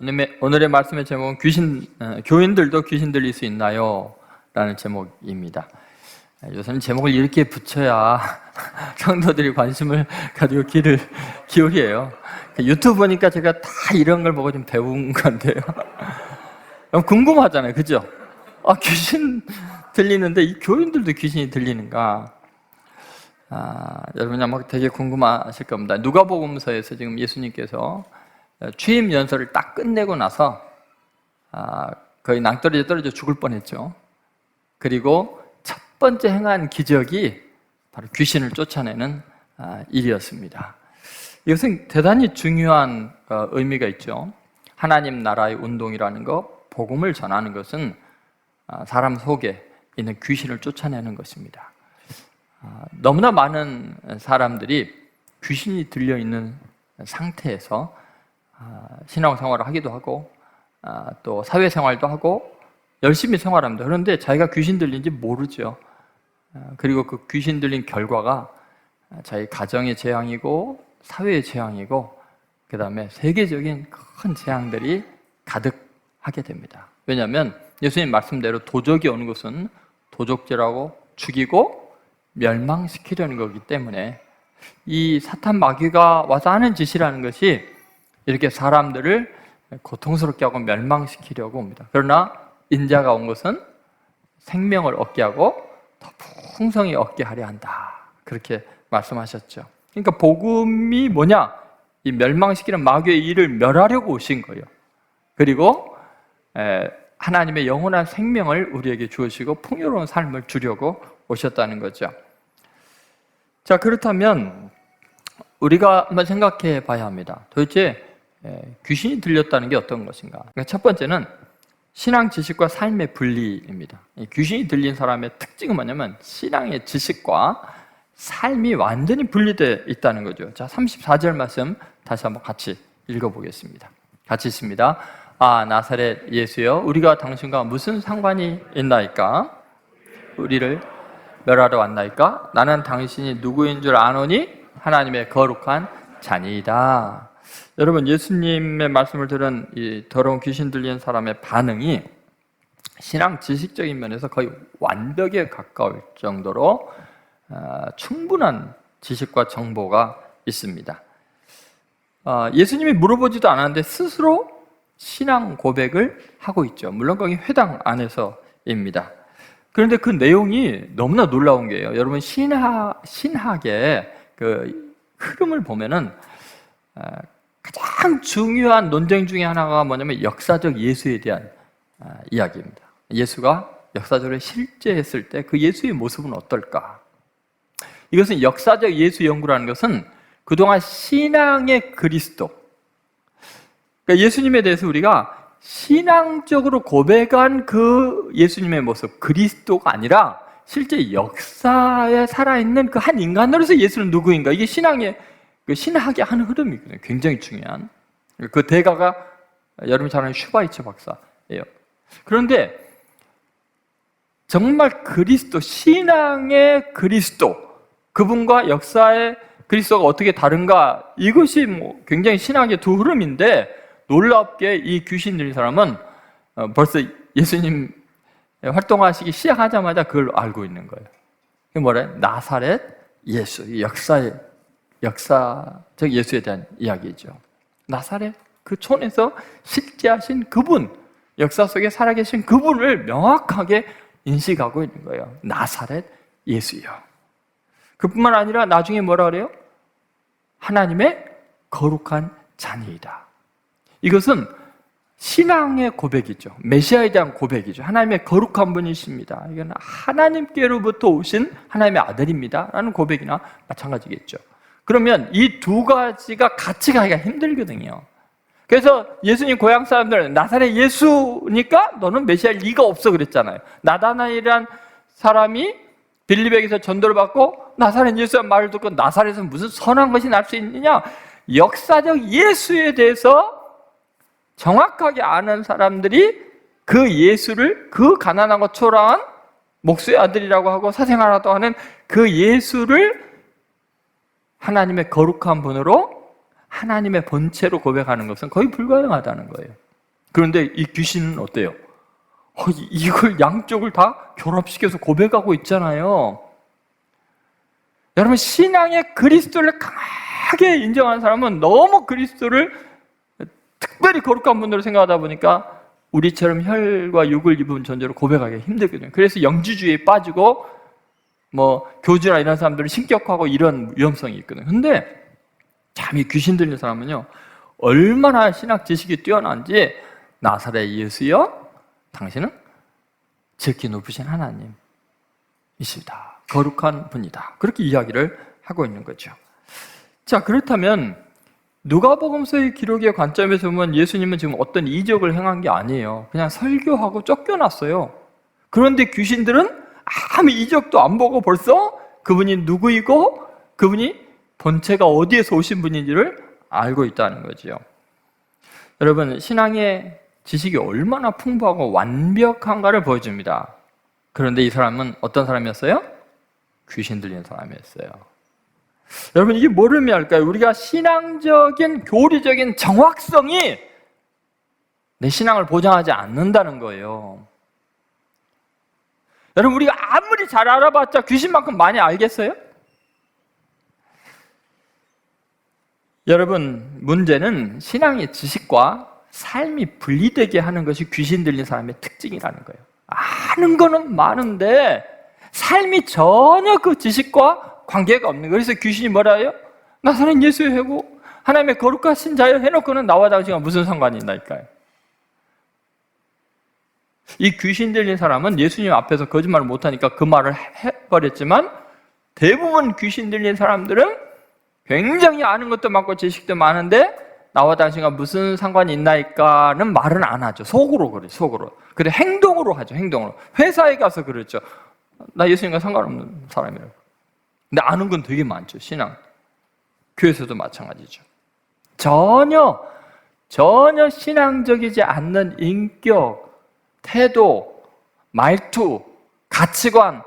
오늘의 말씀의 제목은 교인들도 귀신 들릴 수 있나요? 라는 제목입니다. 요새는 제목을 이렇게 붙여야 성도들이 관심을 가지고 귀를 기울여요. 유튜브 보니까 제가 다 이런 걸 보고 좀 배운 건데요. 궁금하잖아요, 그죠? 귀신 들리는데 이 교인들도 귀신이 들리는가? 여러분 아마 되게 궁금하실 겁니다. 누가복음서에서 지금 예수님께서 취임 연설을 딱 끝내고 나서 거의 낭떠러지에 떨어져 죽을 뻔했죠. 그리고 첫 번째 행한 기적이 바로 귀신을 쫓아내는 일이었습니다. 이것은 대단히 중요한 의미가 있죠. 하나님 나라의 운동이라는 것, 복음을 전하는 것은 사람 속에 있는 귀신을 쫓아내는 것입니다. 너무나 많은 사람들이 귀신이 들려있는 상태에서 신앙생활을 하기도 하고 또 사회생활도 하고 열심히 생활합니다. 그런데 자기가 귀신 들린지 모르죠. 그리고 그 귀신 들린 결과가 자기 가정의 재앙이고 사회의 재앙이고 그 다음에 세계적인 큰 재앙들이 가득하게 됩니다. 왜냐하면 예수님 말씀대로 도적이 오는 것은 도적질하고 죽이고 멸망시키려는 거기 때문에 이 사탄 마귀가 와서 하는 짓이라는 것이 이렇게 사람들을 고통스럽게 하고 멸망시키려고 옵니다. 그러나 인자가 온 것은 생명을 얻게 하고 더 풍성히 얻게 하려 한다. 그렇게 말씀하셨죠. 그러니까 복음이 뭐냐? 이 멸망시키는 마귀의 일을 멸하려고 오신 거예요. 그리고 하나님의 영원한 생명을 우리에게 주시고 풍요로운 삶을 주려고 오셨다는 거죠. 자, 그렇다면 우리가 한번 생각해 봐야 합니다. 도대체 귀신이 들렸다는 게 어떤 것인가? 그러니까 첫 번째는 신앙 지식과 삶의 분리입니다. 귀신이 들린 사람의 특징은 뭐냐면 신앙의 지식과 삶이 완전히 분리되어 있다는 거죠. 자, 34절 말씀 다시 한번 같이 읽어보겠습니다. 같이 읽습니다. 나사렛 예수여, 우리가 당신과 무슨 상관이 있나이까? 우리를 멸하러 왔나이까? 나는 당신이 누구인 줄 아노니 하나님의 거룩한 자니이다. 여러분, 예수님의 말씀을 들은 이 더러운 귀신 들린 사람의 반응이 신앙 지식적인 면에서 거의 완벽에 가까울 정도로 충분한 지식과 정보가 있습니다. 예수님이 물어보지도 않았는데 스스로 신앙 고백을 하고 있죠. 물론 거기 회당 안에서입니다. 그런데 그 내용이 너무나 놀라운 게요. 여러분, 신학의 그 흐름을 보면은 가장 중요한 논쟁 중에 하나가 뭐냐면 역사적 예수에 대한 이야기입니다. 예수가 역사적으로 실제했을 때 그 예수의 모습은 어떨까? 이것은 역사적 예수 연구라는 것은 그동안 신앙의 그리스도, 그러니까 예수님에 대해서 우리가 신앙적으로 고백한 그 예수님의 모습, 그리스도가 아니라 실제 역사에 살아있는 그 한 인간으로서 예수는 누구인가? 이게 신학의 한 흐름이거든요. 굉장히 중요한. 그 대가가 여러분이 잘 아는 슈바이처 박사예요. 그런데 정말 그리스도, 신앙의 그리스도, 그분과 역사의 그리스도가 어떻게 다른가? 이것이 굉장히 신학의 두 흐름인데 놀랍게 이 귀신 들린 사람은 벌써 예수님 활동하시기 시작하자마자 그걸 알고 있는 거예요. 그게 뭐래요? 나사렛 예수, 역사적 예수에 대한 이야기죠. 나사렛 그 촌에서 실제하신 그분, 역사 속에 살아계신 그분을 명확하게 인식하고 있는 거예요. 나사렛 예수요. 그뿐만 아니라 나중에 뭐라 그래요? 하나님의 거룩한 자녀이다. 이것은 신앙의 고백이죠. 메시아에 대한 고백이죠. 하나님의 거룩한 분이십니다. 이건 하나님께로부터 오신 하나님의 아들입니다. 라는 고백이나 마찬가지겠죠. 그러면 이 두 가지가 같이 가기가 힘들거든요. 그래서 예수님 고향 사람들은 나사렛 예수니까 너는 메시아일 리가 없어 그랬잖아요. 나다나엘이란 사람이 빌립에게서 전도를 받고 나사렛 예수란 말을 듣고 나사렛은 무슨 선한 것이 날 수 있느냐? 역사적 예수에 대해서 정확하게 아는 사람들이 그 예수를, 그 가난하고 초라한 목수의 아들이라고 하고 사생활하다고 하는 그 예수를 하나님의 거룩한 분으로 하나님의 본체로 고백하는 것은 거의 불가능하다는 거예요. 그런데 이 귀신은 어때요? 이걸 양쪽을 다 결합시켜서 고백하고 있잖아요. 여러분, 신앙의 그리스도를 강하게 인정하는 사람은 너무 그리스도를 특별히 거룩한 분으로 생각하다 보니까 우리처럼 혈과 육을 입은 존재로 고백하기 힘들거든요. 그래서 영지주의에 빠지고 교주나 이런 사람들은 신격화하고 이런 위험성이 있거든요. 근데 참 이 귀신 들린 사람은요, 얼마나 신학 지식이 뛰어난지, 나사렛 예수여, 당신은 지극히 높으신 하나님이시다, 거룩한 분이다, 그렇게 이야기를 하고 있는 거죠. 자, 그렇다면 누가복음서의 기록의 관점에서 보면 예수님은 지금 어떤 이적을 행한 게 아니에요. 그냥 설교하고 쫓겨났어요. 그런데 귀신들은 아무 이적도 안 보고 벌써 그분이 누구이고 그분이 본체가 어디에서 오신 분인지를 알고 있다는 거죠. 여러분, 신앙의 지식이 얼마나 풍부하고 완벽한가를 보여줍니다. 그런데 이 사람은 어떤 사람이었어요? 귀신 들린 사람이었어요. 여러분, 이게 뭘 의미할까요? 우리가 신앙적인, 교리적인 정확성이 내 신앙을 보장하지 않는다는 거예요. 여러분, 우리가 아무리 잘 알아봤자 귀신만큼 많이 알겠어요? 여러분, 문제는 신앙의 지식과 삶이 분리되게 하는 것이 귀신 들린 사람의 특징이라는 거예요. 아는 거는 많은데 삶이 전혀 그 지식과 관계가 없는 거예요. 그래서 귀신이 뭐라 해요? 나사렛 예수의 해고 하나님의 거룩하신 자여 해놓고는 나와 당신과 무슨 상관이 있나니까요. 이 귀신 들린 사람은 예수님 앞에서 거짓말을 못하니까 그 말을 해버렸지만, 대부분 귀신 들린 사람들은 굉장히 아는 것도 많고 지식도 많은데 나와 당신과 무슨 상관이 있나이까는 말은 안 하죠. 속으로 그래요. 속으로. 근데 행동으로 하죠. 행동으로. 회사에 가서 그랬죠. 나 예수님과 상관없는 사람이라고. 근데 아는 건 되게 많죠. 신앙. 교회에서도 마찬가지죠. 전혀 신앙적이지 않는 인격, 태도, 말투, 가치관,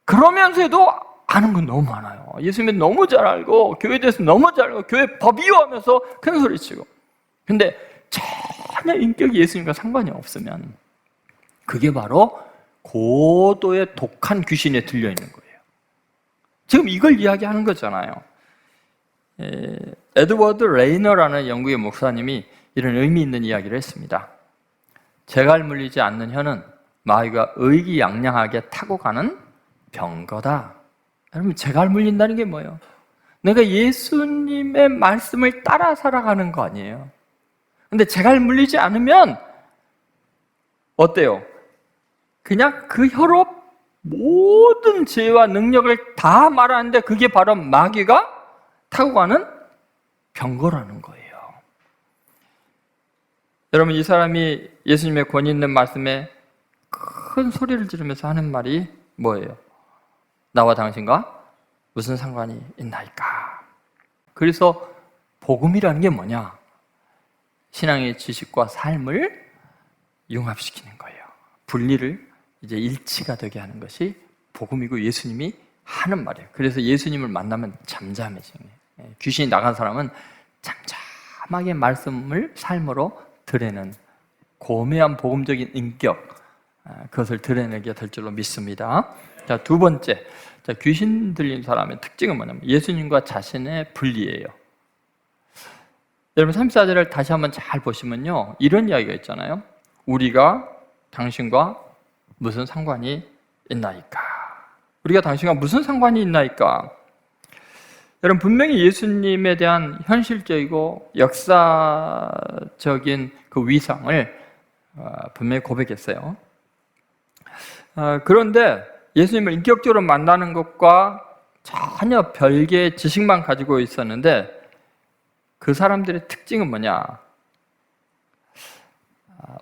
그러면서도 아는 건 너무 많아요. 예수님 너무 잘 알고, 교회에 대해서 너무 잘 알고, 교회 법이요하면서 큰 소리치고. 근데 전혀 인격이 예수님과 상관이 없으면 그게 바로 고도의 독한 귀신에 들려 있는 거예요. 지금 이걸 이야기하는 거잖아요. 에드워드 레이너라는 영국의 목사님이 이런 의미 있는 이야기를 했습니다. 재갈 물리지 않는 혀는 마귀가 의기양양하게 타고 가는 병거다. 여러분, 재갈 물린다는 게 뭐예요? 내가 예수님의 말씀을 따라 살아가는 거 아니에요. 근데 재갈 물리지 않으면 어때요? 그냥 그 혀로 모든 지혜와 능력을 다 말하는데 그게 바로 마귀가 타고 가는 병거라는 거예요. 여러분, 이 사람이 예수님의 권위 있는 말씀에 큰 소리를 지르면서 하는 말이 뭐예요? 나와 당신과 무슨 상관이 있나이까? 그래서 복음이라는 게 뭐냐? 신앙의 지식과 삶을 융합시키는 거예요. 분리를 이제 일치가 되게 하는 것이 복음이고 예수님이 하는 말이에요. 그래서 예수님을 만나면 잠잠해지는 거예요. 귀신이 나간 사람은 잠잠하게 말씀을 삶으로 드러내는 고매한 복음적인 인격, 그것을 드러내게 될 줄로 믿습니다. 자, 두 번째, 귀신 들린 사람의 특징은 뭐냐면 예수님과 자신의 분리예요. 여러분, 34절을 다시 한번 잘 보시면요, 이런 이야기가 있잖아요. 우리가 당신과 무슨 상관이 있나이까? 우리가 당신과 무슨 상관이 있나이까? 여러분, 분명히 예수님에 대한 현실적이고 역사적인 그 위상을 분명히 고백했어요. 그런데 예수님을 인격적으로 만나는 것과 전혀 별개의 지식만 가지고 있었는데 그 사람들의 특징은 뭐냐?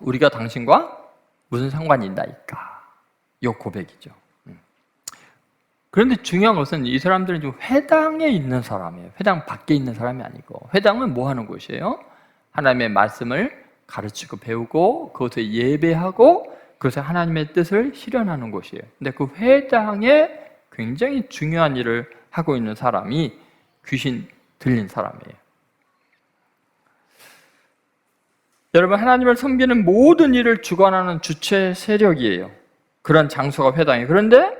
우리가 당신과 무슨 상관이 있나이까? 이 고백이죠. 그런데 중요한 것은 이 사람들은 좀 회당에 있는 사람이에요. 회당 밖에 있는 사람이 아니고. 회당은 뭐 하는 곳이에요? 하나님의 말씀을 가르치고 배우고 그것을 예배하고 그것을 하나님의 뜻을 실현하는 곳이에요. 근데 그 회당에 굉장히 중요한 일을 하고 있는 사람이 귀신 들린 사람이에요. 여러분, 하나님을 섬기는 모든 일을 주관하는 주체 세력이에요. 그런 장소가 회당이에요. 그런데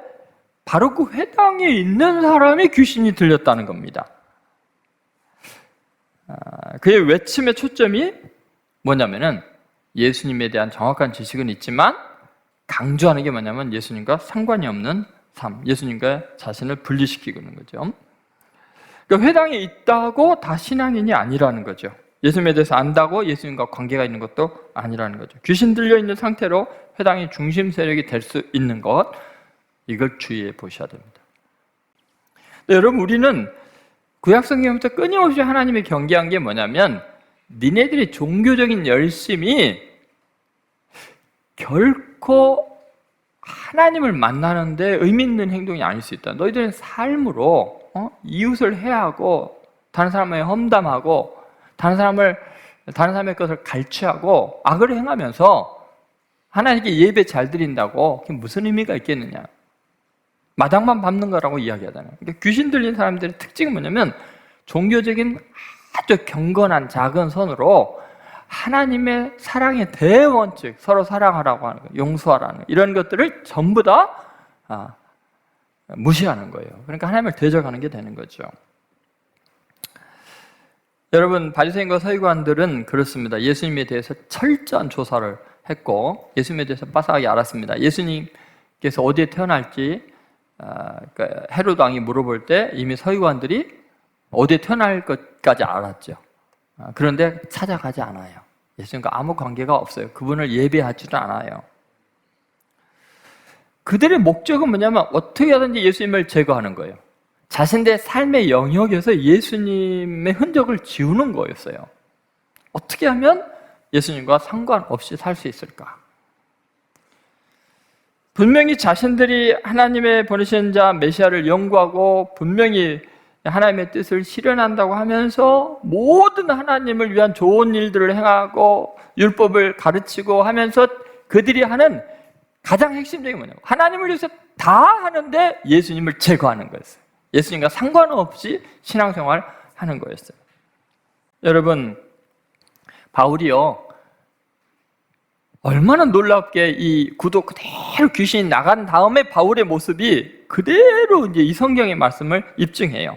바로 그 회당에 있는 사람이 귀신이 들렸다는 겁니다. 그의 외침의 초점이 뭐냐면은 예수님에 대한 정확한 지식은 있지만 강조하는 게 뭐냐면 예수님과 상관이 없는 삶, 예수님과 자신을 분리시키고 있는 거죠. 그러니까 회당에 있다고 다 신앙인이 아니라는 거죠. 예수님에 대해서 안다고 예수님과 관계가 있는 것도 아니라는 거죠. 귀신 들려 있는 상태로 회당의 중심 세력이 될 수 있는 것, 이걸 주의해 보셔야 됩니다. 여러분, 우리는 구약 성경부터 끊임없이 하나님의 경계한 게 뭐냐면 니네들이 종교적인 열심이 결코 하나님을 만나는데 의미 있는 행동이 아닐 수 있다. 너희들은 삶으로 이웃을 해하고 다른 사람을 험담하고 다른 사람의 것을 갈취하고 악을 행하면서 하나님께 예배 잘 드린다고 그게 무슨 의미가 있겠느냐. 마당만 밟는 거라고 이야기하잖아요. 그러니까 귀신 들린 사람들의 특징은 뭐냐면 종교적인 아주 경건한 작은 선으로 하나님의 사랑의 대원칙, 서로 사랑하라고 하는 거, 용서하라는 거, 이런 것들을 전부 다 무시하는 거예요. 그러니까 하나님을 대적하는 게 되는 거죠. 여러분, 바리새인과 서기관들은 그렇습니다. 예수님에 대해서 철저한 조사를 했고 예수님에 대해서 빠삭하게 알았습니다. 예수님께서 어디에 태어날지 그러니까 헤롯 왕이 물어볼 때 이미 서기관들이 어디에 태어날 것까지 알았죠. 그런데 찾아가지 않아요. 예수님과 아무 관계가 없어요. 그분을 예배하지도 않아요. 그들의 목적은 뭐냐면 어떻게 하든지 예수님을 제거하는 거예요. 자신들의 삶의 영역에서 예수님의 흔적을 지우는 거였어요. 어떻게 하면 예수님과 상관없이 살 수 있을까? 분명히 자신들이 하나님의 보내신 자 메시아를 연구하고 분명히 하나님의 뜻을 실현한다고 하면서 모든 하나님을 위한 좋은 일들을 행하고 율법을 가르치고 하면서 그들이 하는 가장 핵심적인 뭐냐면 하나님을 위해서 다 하는데 예수님을 제거하는 거였어요. 예수님과 상관없이 신앙생활 하는 거였어요. 여러분, 바울이요 얼마나 놀랍게 이 구도 그대로 귀신이 나간 다음에 바울의 모습이 그대로 이제 이 성경의 말씀을 입증해요.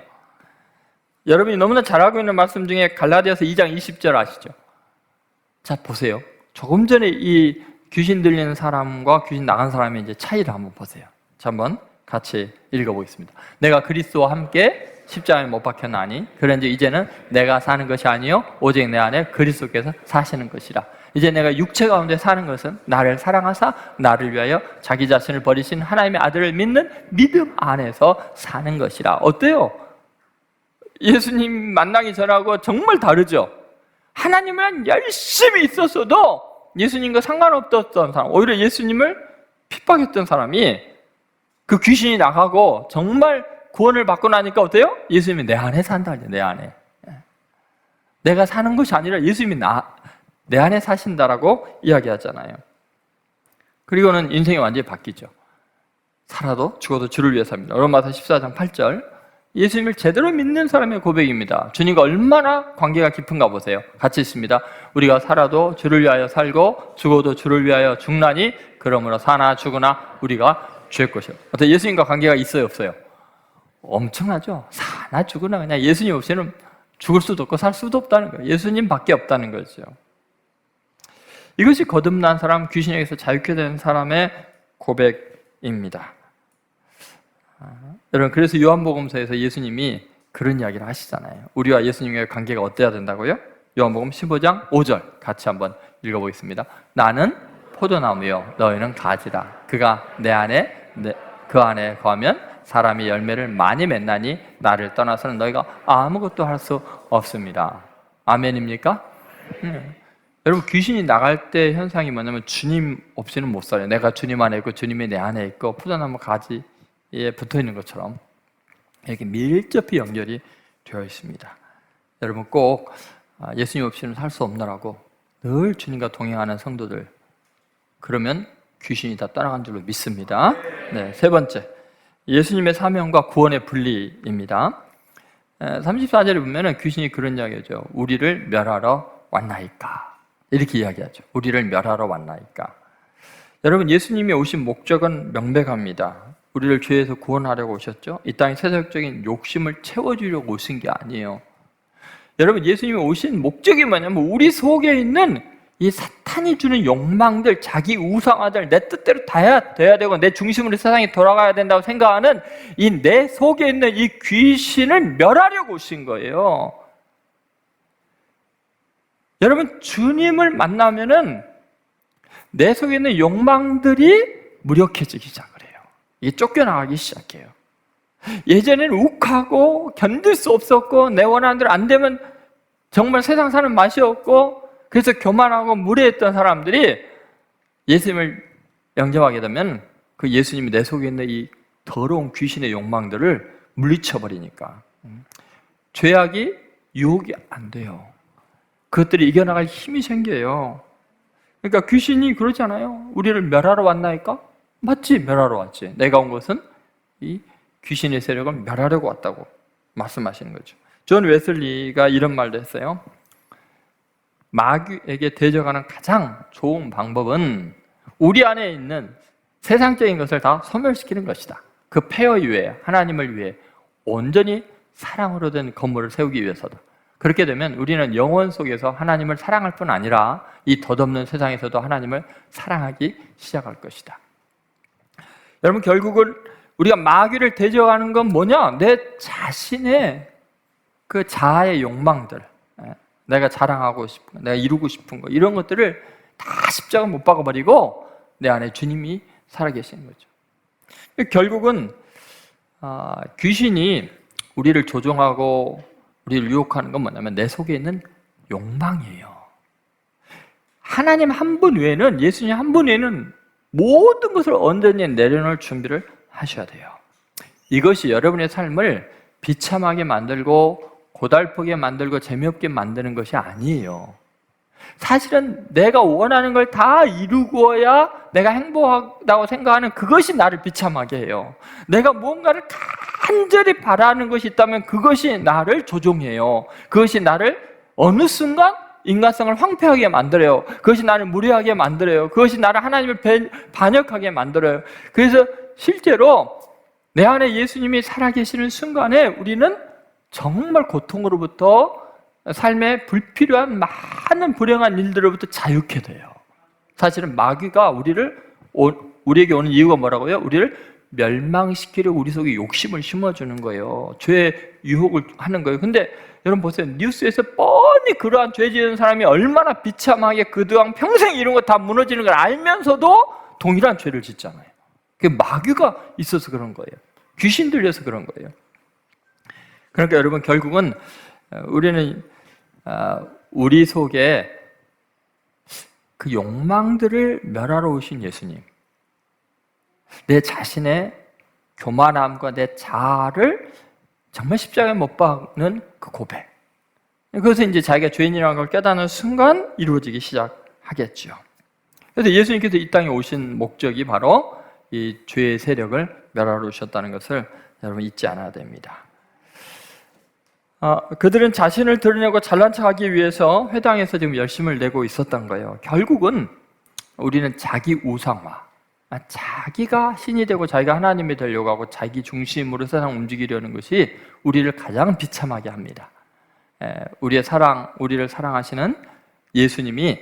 여러분이 너무나 잘 알고 있는 말씀 중에 갈라디아서 2장 20절 아시죠? 자, 보세요. 조금 전에 이 귀신 들리는 사람과 귀신 나간 사람의 이제 차이를 한번 보세요. 자, 한번 같이 읽어보겠습니다. 내가 그리스도와 함께 십자가에 못 박혔나니 그런즉 이제는 내가 사는 것이 아니요 오직 내 안에 그리스도께서 사시는 것이라. 이제 내가 육체 가운데 사는 것은 나를 사랑하사 나를 위하여 자기 자신을 버리신 하나님의 아들을 믿는 믿음 안에서 사는 것이라. 어때요? 예수님 만나기 전하고 정말 다르죠? 하나님은 열심히 있었어도 예수님과 상관없었던 사람, 오히려 예수님을 핍박했던 사람이 그 귀신이 나가고 정말 구원을 받고 나니까 어때요? 예수님이 내 안에 산다. 내 안에. 내가 사는 것이 아니라 예수님이 내 안에 사신다라고 이야기하잖아요. 그리고는 인생이 완전히 바뀌죠. 살아도 죽어도 주를 위해 삽니다. 로마서 14장 8절. 예수님을 제대로 믿는 사람의 고백입니다. 주님과 얼마나 관계가 깊은가 보세요. 같이 있습니다. 우리가 살아도 주를 위하여 살고 죽어도 주를 위하여 죽나니 그러므로 사나 죽으나 우리가 주의 것이요. 어때? 예수님과 관계가 있어요, 없어요? 엄청나죠? 사나 죽으나 그냥 예수님 없이는 죽을 수도 없고 살 수도 없다는 거예요. 예수님밖에 없다는 거죠. 이것이 거듭난 사람, 귀신에게서 자유케 된 사람의 고백입니다. 여러분, 그래서 요한복음서에서 예수님이 그런 이야기를 하시잖아요. 우리와 예수님과의 관계가 어때야 된다고요? 요한복음 15장 5절 같이 한번 읽어보겠습니다. 나는 포도나무요 너희는 가지라. 그가 내 안에 그 안에 거하면 사람이 열매를 많이 맺나니 나를 떠나서는 너희가 아무것도 할 수 없습니다. 아멘입니까? 여러분, 귀신이 나갈 때 현상이 뭐냐면 주님 없이는 못 살아요. 내가 주님 안에 있고 주님이 내 안에 있고 포도나무 가지에 붙어 있는 것처럼 이렇게 밀접히 연결이 되어 있습니다. 여러분, 꼭 예수님 없이는 살 수 없나라고 늘 주님과 동행하는 성도들, 그러면 귀신이 다 떠나간 줄로 믿습니다. 네, 세 번째, 예수님의 사명과 구원의 분리입니다. 34절에 보면 귀신이 그런 이야기죠. 우리를 멸하러 왔나이까. 이렇게 이야기하죠. 우리를 멸하러 왔나이까. 여러분, 예수님이 오신 목적은 명백합니다. 우리를 죄에서 구원하려고 오셨죠. 이 땅의 세상적인 욕심을 채워주려고 오신 게 아니에요. 여러분, 예수님이 오신 목적이 뭐냐면 우리 속에 있는 이 사탄이 주는 욕망들, 자기 우상화들, 내 뜻대로 다 돼야 되고 내 중심으로 세상이 돌아가야 된다고 생각하는 이 내 속에 있는 이 귀신을 멸하려고 오신 거예요. 여러분, 주님을 만나면은 내 속에 있는 욕망들이 무력해지기 시작을 해요. 이게 쫓겨나가기 시작해요. 예전에는 욱하고 견딜 수 없었고 내 원하는 대로 안 되면 정말 세상 사는 맛이 없고 그래서 교만하고 무례했던 사람들이 예수님을 영접하게 되면 그 예수님이 내 속에 있는 이 더러운 귀신의 욕망들을 물리쳐버리니까 죄악이 유혹이 안 돼요. 그것들이 이겨나갈 힘이 생겨요. 그러니까 귀신이 그러잖아요. 우리를 멸하러 왔나이까? 맞지, 멸하러 왔지. 내가 온 것은 이 귀신의 세력을 멸하려고 왔다고 말씀하시는 거죠. 존 웨슬리가 이런 말도 했어요. 마귀에게 대적하는 가장 좋은 방법은 우리 안에 있는 세상적인 것을 다 소멸시키는 것이다. 그 폐허 위에 하나님을 위해 온전히 사랑으로 된 건물을 세우기 위해서도. 그렇게 되면 우리는 영혼 속에서 하나님을 사랑할 뿐 아니라 이 덧없는 세상에서도 하나님을 사랑하기 시작할 것이다. 여러분, 결국은 우리가 마귀를 대적하는 건 뭐냐? 내 자신의 그 자아의 욕망들, 내가 자랑하고 싶은 거, 내가 이루고 싶은 거, 이런 것들을 다 십자가 못 박아버리고 내 안에 주님이 살아계시는 거죠. 결국은 귀신이 우리를 조종하고 우리를 유혹하는 건 뭐냐면 내 속에 있는 욕망이에요. 하나님 한 분 외에는, 예수님 한 분 외에는 모든 것을 온전히 내려놓을 준비를 하셔야 돼요. 이것이 여러분의 삶을 비참하게 만들고 고달프게 만들고 재미없게 만드는 것이 아니에요. 사실은 내가 원하는 걸 다 이루고야 내가 행복하다고 생각하는 그것이 나를 비참하게 해요. 내가 무언가를 간절히 바라는 것이 있다면 그것이 나를 조종해요. 그것이 나를 어느 순간 인간성을 황폐하게 만들어요. 그것이 나를 무례하게 만들어요. 그것이 나를 하나님을 반역하게 만들어요. 그래서 실제로 내 안에 예수님이 살아계시는 순간에 우리는 정말 고통으로부터 삶에 불필요한 많은 불행한 일들로부터 자유케 돼요. 사실은 마귀가 우리에게 오는 이유가 뭐라고요? 우리를 멸망시키려고 우리 속에 욕심을 심어주는 거예요. 죄의 유혹을 하는 거예요. 근데 여러분 보세요. 뉴스에서 뻔히 그러한 죄 지은 사람이 얼마나 비참하게 그동안 평생 이런 거 다 무너지는 걸 알면서도 동일한 죄를 짓잖아요. 그게 마귀가 있어서 그런 거예요. 귀신 들려서 그런 거예요. 그러니까 여러분, 결국은 우리는 우리 속에 그 욕망들을 멸하러 오신 예수님, 내 자신의 교만함과 내 자아를 정말 십자가에 못 박는 그 고백, 그것은 이제 자기가 죄인이라는 걸 깨닫는 순간 이루어지기 시작하겠죠. 그래서 예수님께서 이 땅에 오신 목적이 바로 이 죄의 세력을 멸하러 오셨다는 것을 여러분 잊지 않아야 됩니다. 그들은 자신을 드러내고 잘난 척하기 위해서 회당에서 지금 열심을 내고 있었던 거예요. 결국은 우리는 자기 우상화, 자기가 신이 되고 자기가 하나님이 되려고 하고 자기 중심으로 세상 움직이려는 것이 우리를 가장 비참하게 합니다. 우리를 사랑하시는 예수님이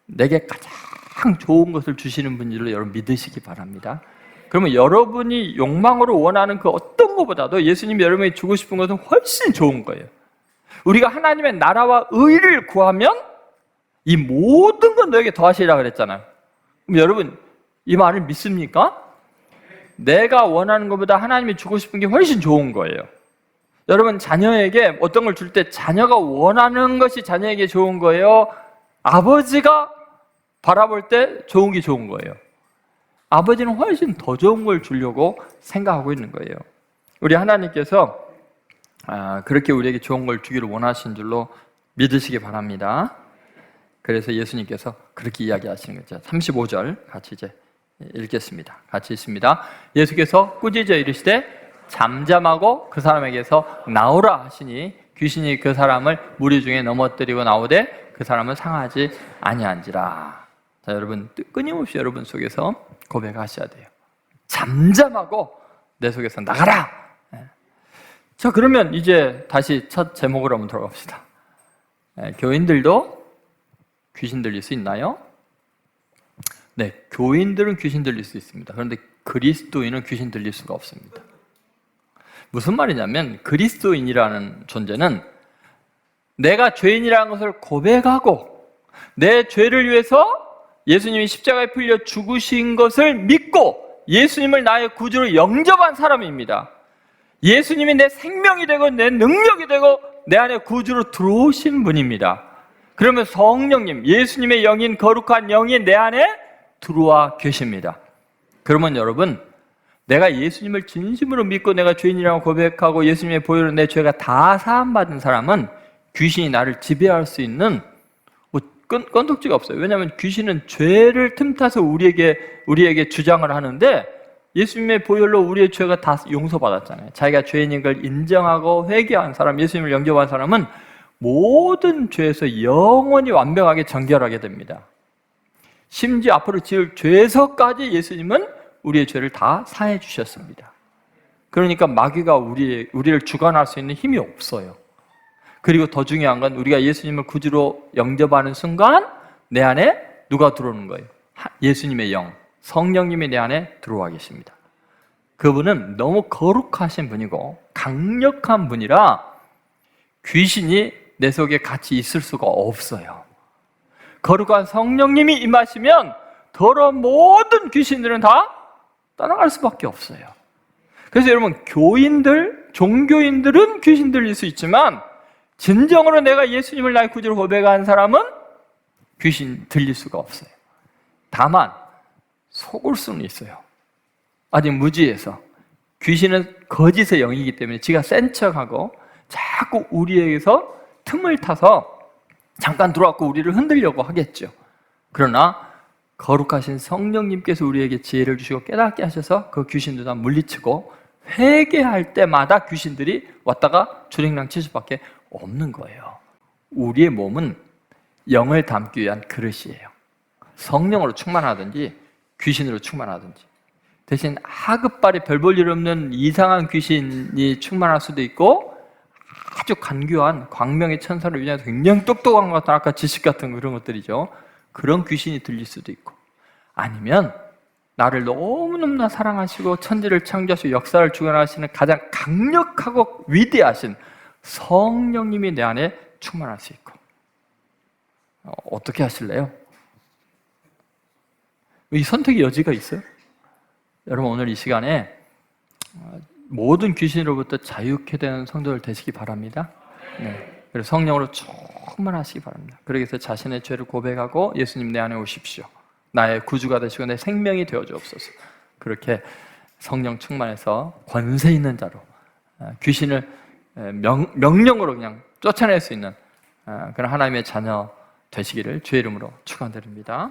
내게 가장 좋은 것을 주시는 분들을 여러분 믿으시기 바랍니다. 그러면 여러분이 욕망으로 원하는 그 어떤 것보다도 예수님이 여러분이 주고 싶은 것은 훨씬 좋은 거예요. 우리가 하나님의 나라와 의를 구하면 이 모든 건 너에게 더하시리라 그랬잖아요. 그럼 여러분 이 말을 믿습니까? 내가 원하는 것보다 하나님이 주고 싶은 게 훨씬 좋은 거예요. 여러분, 자녀에게 어떤 걸 줄 때 자녀가 원하는 것이 자녀에게 좋은 거예요? 아버지가 바라볼 때 좋은 게 좋은 거예요? 아버지는 훨씬 더 좋은 걸 주려고 생각하고 있는 거예요. 우리 하나님께서 그렇게 우리에게 좋은 걸 주기를 원하신 줄로 믿으시기 바랍니다. 그래서 예수님께서 그렇게 이야기하시는 거죠. 35절 같이 이제 읽겠습니다. 같이 읽습니다. 예수께서 꾸짖어 이르시되 잠잠하고 그 사람에게서 나오라 하시니 귀신이 그 사람을 무리 중에 넘어뜨리고 나오되 그 사람은 상하지 아니한지라. 자, 여러분 끊임없이 여러분 속에서 고백하셔야 돼요. 잠잠하고 내 속에서 나가라. 자, 그러면 이제 다시 첫 제목으로 한번 돌아갑시다. 교인들도 귀신 들릴 수 있나요? 네, 교인들은 귀신 들릴 수 있습니다. 그런데 그리스도인은 귀신 들릴 수가 없습니다. 무슨 말이냐면 그리스도인이라는 존재는 내가 죄인이라는 것을 고백하고 내 죄를 위해서 예수님이 십자가에 풀려 죽으신 것을 믿고 예수님을 나의 구주로 영접한 사람입니다. 예수님이 내 생명이 되고 내 능력이 되고 내 안에 구주로 들어오신 분입니다. 그러면 성령님, 예수님의 영인 거룩한 영이 내 안에 들어와 계십니다. 그러면 여러분, 내가 예수님을 진심으로 믿고 내가 죄인이라고 고백하고 예수님의 보혈로 내 죄가 다 사함받은 사람은 귀신이 나를 지배할 수 있는 건덕지가 없어요. 왜냐하면 귀신은 죄를 틈타서 우리에게 주장을 하는데 예수님의 보혈로 우리의 죄가 다 용서받았잖아요. 자기가 죄인인 걸 인정하고 회개한 사람, 예수님을 영접한 사람은 모든 죄에서 영원히 완벽하게 정결하게 됩니다. 심지어 앞으로 지을 죄에서까지 예수님은 우리의 죄를 다 사해 주셨습니다. 그러니까 마귀가 우리를 주관할 수 있는 힘이 없어요. 그리고 더 중요한 건 우리가 예수님을 구주로 영접하는 순간 내 안에 누가 들어오는 거예요? 예수님의 영, 성령님이 내 안에 들어와 계십니다. 그분은 너무 거룩하신 분이고 강력한 분이라 귀신이 내 속에 같이 있을 수가 없어요. 거룩한 성령님이 임하시면 더러운 모든 귀신들은 다 떠나갈 수밖에 없어요. 그래서 여러분, 종교인들은 귀신 들릴 수 있지만 진정으로 내가 예수님을 나의 구주로 고백한 사람은 귀신 들릴 수가 없어요. 다만 속을 수는 있어요. 아직 무지해서. 귀신은 거짓의 영이기 때문에 지가 센 척하고 자꾸 우리에게서 틈을 타서 잠깐 들어왔고 우리를 흔들려고 하겠죠. 그러나 거룩하신 성령님께서 우리에게 지혜를 주시고 깨닫게 하셔서 그 귀신들 다 물리치고 회개할 때마다 귀신들이 왔다가 주랭랑 칠 수밖에 없는 거예요. 우리의 몸은 영을 담기 위한 그릇이에요. 성령으로 충만하든지 귀신으로 충만하든지. 대신 하급발에 별 볼 일 없는 이상한 귀신이 충만할 수도 있고 아주 간교한 광명의 천사를 위한 굉장히 똑똑한 것 같은 아까 지식 같은 그런 것들이죠. 그런 귀신이 들릴 수도 있고, 아니면 나를 너무너무나 사랑하시고 천지를 창조하시고 역사를 주관하시는 가장 강력하고 위대하신 성령님이 내 안에 충만할 수 있고. 어떻게 하실래요? 이 선택의 여지가 있어요. 여러분, 오늘 이 시간에 모든 귀신으로부터 자유케 되는 성도들 되시기 바랍니다. 네. 그래서 성령으로 충만하시기 바랍니다. 그러기 위해서 자신의 죄를 고백하고 예수님 내 안에 오십시오. 나의 구주가 되시고 내 생명이 되어 주옵소서. 그렇게 성령 충만해서 권세 있는 자로 귀신을 명령으로 그냥 쫓아낼 수 있는 그런 하나님의 자녀 되시기를 주의 이름으로 축원드립니다.